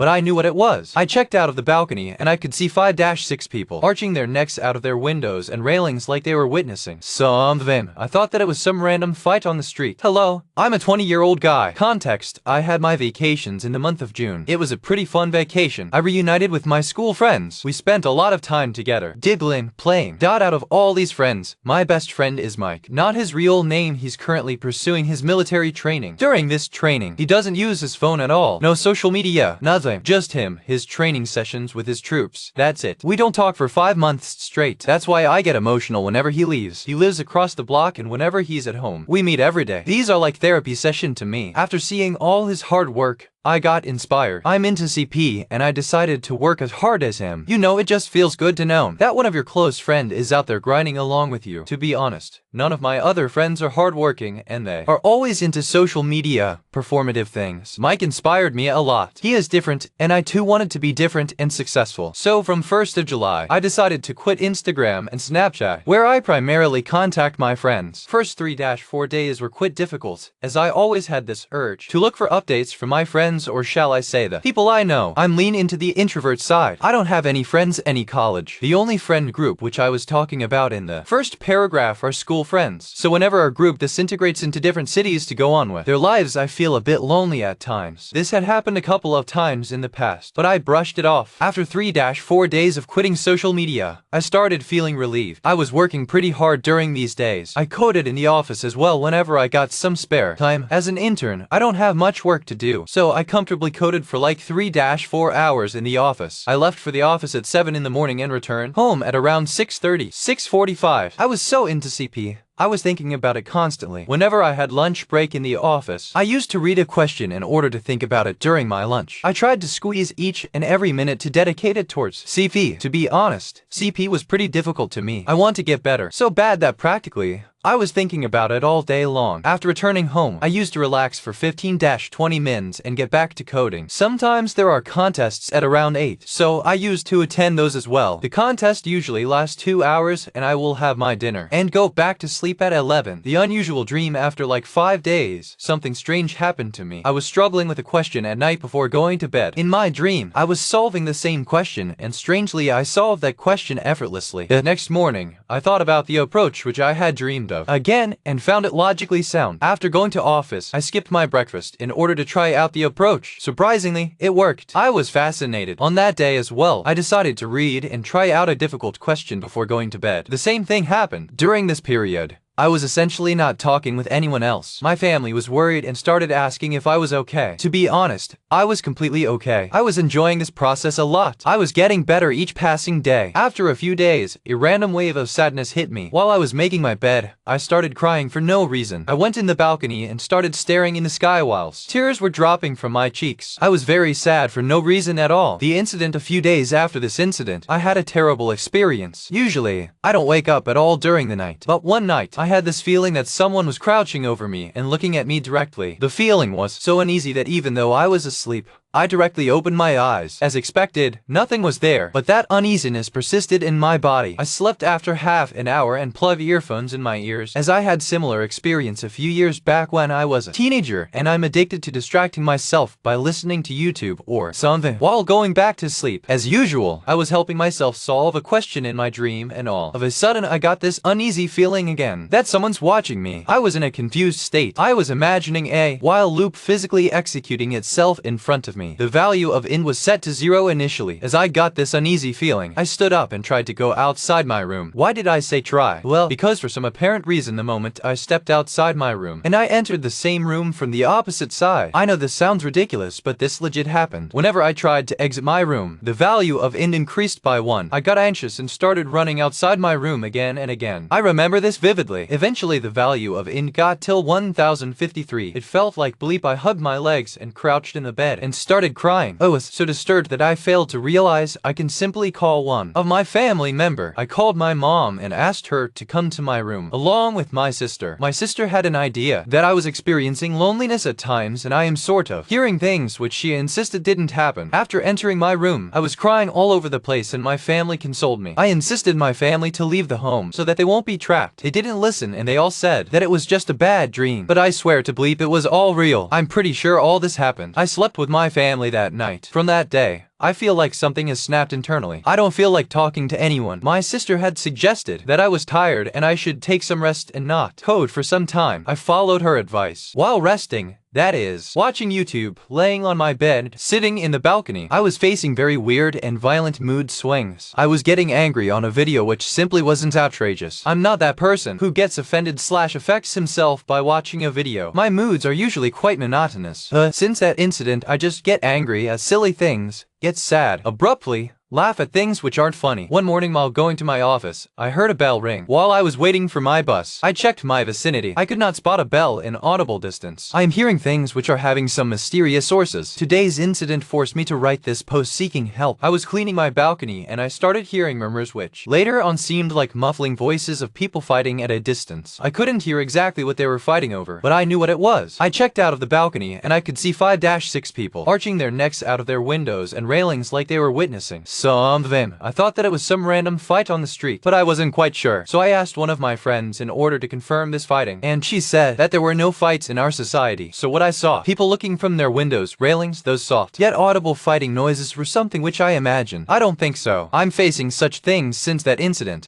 but I knew what it was. I checked out of the balcony and I could see 5-6 people arching their necks out of their windows and railings like they were witnessing something. I thought that it was some random fight on the street. Hello, I'm a 20-year-old guy. Context, I had my vacations in the month of June. It was a pretty fun vacation. I reunited with my school friends. We spent a lot of time together, giggling, playing. Out of all these friends, my best friend is Mike. Not his real name, he's currently pursuing his military training. During this training, he doesn't use his phone at all. No social media, nothing. Just him, his training sessions with his troops. That's it. We don't talk for 5 months straight. That's why I get emotional whenever he leaves. He lives across the block and whenever he's at home, we meet every day. These are like therapy session to me. After seeing all his hard work, I got inspired. I'm into CP and I decided to work as hard as him. You know, it just feels good to know that one of your close friend is out there grinding along with you. To be honest, none of my other friends are hardworking and they are always into social media, performative things. Mike inspired me a lot. He is different and I too wanted to be different and successful. So from 1st of July, I decided to quit Instagram and Snapchat, where I primarily contact my friends. First 3-4 days were quite difficult, as I always had this urge to look for updates from my friends, or shall I say the people I know. I'm lean into the introvert side. I don't have any friends any college. The only friend group which I was talking about in the first paragraph are school friends. So whenever our group disintegrates into different cities to go on with their lives, I feel a bit lonely at times. This had happened a couple of times in the past, but I brushed it off. After 3-4 days of quitting social media, I started feeling relieved. I was working pretty hard during these days. I coded in the office as well whenever I got some spare time. As an intern, I don't have much work to do, so I comfortably coded for like 3-4 hours in the office. I left for the office at 7 in the morning and returned home at around 6:30, 6:45. I was so into CP. I was thinking about it constantly. Whenever I had lunch break in the office, I used to read a question in order to think about it during my lunch. I tried to squeeze each and every minute to dedicate it towards CP. To be honest, CP was pretty difficult to me. I want to get better. So bad that practically, I was thinking about it all day long. After returning home, I used to relax for 15-20 minutes and get back to coding. Sometimes there are contests at around 8, so I used to attend those as well. The contest usually lasts 2 hours and I will have my dinner and go back to sleep at 11. The unusual dream after like 5 days, something strange happened to me. I was struggling with a question at night before going to bed. In my dream, I was solving the same question and strangely I solved that question effortlessly. The next morning, I thought about the approach which I had dreamed of again and found it logically sound. After going to office, I skipped my breakfast in order to try out the approach. Surprisingly, it worked. I was fascinated. On that day as well, I decided to read and try out a difficult question before going to bed. The same thing happened. During this period, I was essentially not talking with anyone else. My family was worried and started asking if I was okay. To be honest, I was completely okay. I was enjoying this process a lot. I was getting better each passing day. After a few days, a random wave of sadness hit me. While I was making my bed, I started crying for no reason. I went in the balcony and started staring in the sky whilst tears were dropping from my cheeks. I was very sad for no reason at all. The incident a few days after this incident, I had a terrible experience. Usually, I don't wake up at all during the night, but one night, I had this feeling that someone was crouching over me and looking at me directly. The feeling was so uneasy that even though I was asleep, I directly opened my eyes. As expected, nothing was there, but that uneasiness persisted in my body. I slept after half an hour and plugged earphones in my ears, as I had similar experience a few years back when I was a teenager, and I'm addicted to distracting myself by listening to YouTube or something while going back to sleep. As usual, I was helping myself solve a question in my dream and all of a sudden I got this uneasy feeling again that someone's watching me. I was in a confused state. I was imagining a while loop physically executing itself in front of me. The value of in was set to 0 initially. As I got this uneasy feeling, I stood up and tried to go outside my room. Why did I say try? Well, because for some apparent reason the moment I stepped outside my room and I entered the same room from the opposite side. I know this sounds ridiculous, but this legit happened. Whenever I tried to exit my room, the value of in increased by 1. I got anxious and started running outside my room again and again. I remember this vividly. Eventually the value of in got till 1053. It felt like bleep. I hugged my legs and crouched in the bed and started crying. I was so disturbed that I failed to realize I can simply call one of my family member. I called my mom and asked her to come to my room along with my sister. My sister had an idea that I was experiencing loneliness at times and I am sort of hearing things which she insisted didn't happen. After entering my room, I was crying all over the place and my family consoled me. I insisted my family to leave the home so that they won't be trapped. They didn't listen and they all said that it was just a bad dream. But I swear to bleep it was all real. I'm pretty sure all this happened. I slept with my family family that night. From that day, I feel like something has snapped internally. I don't feel like talking to anyone. My sister had suggested that I was tired and I should take some rest and not code for some time. I followed her advice. While resting, that is, watching YouTube, laying on my bed, sitting in the balcony, I was facing very weird and violent mood swings. I was getting angry on a video which simply wasn't outrageous. I'm not that person who gets offended/affects himself by watching a video. My moods are usually quite monotonous. Since that incident, I just get angry at silly things, get sad abruptly, laugh at things which aren't funny. One morning while going to my office, I heard a bell ring. While I was waiting for my bus, I checked my vicinity. I could not spot a bell in audible distance. I am hearing things which are having some mysterious sources. Today's incident forced me to write this post seeking help. I was cleaning my balcony and I started hearing murmurs which later on seemed like muffling voices of people fighting at a distance. I couldn't hear exactly what they were fighting over, but I knew what it was. I checked out of the balcony and I could see 5-6 people arching their necks out of their windows and railings like they were witnessing some of them. I thought that it was some random fight on the street, but I wasn't quite sure. So I asked one of my friends in order to confirm this fighting, and she said that there were no fights in our society. So what I saw, people looking from their windows, railings, those soft yet audible fighting noises were something which I imagined. I don't think so. I'm facing such things since that incident.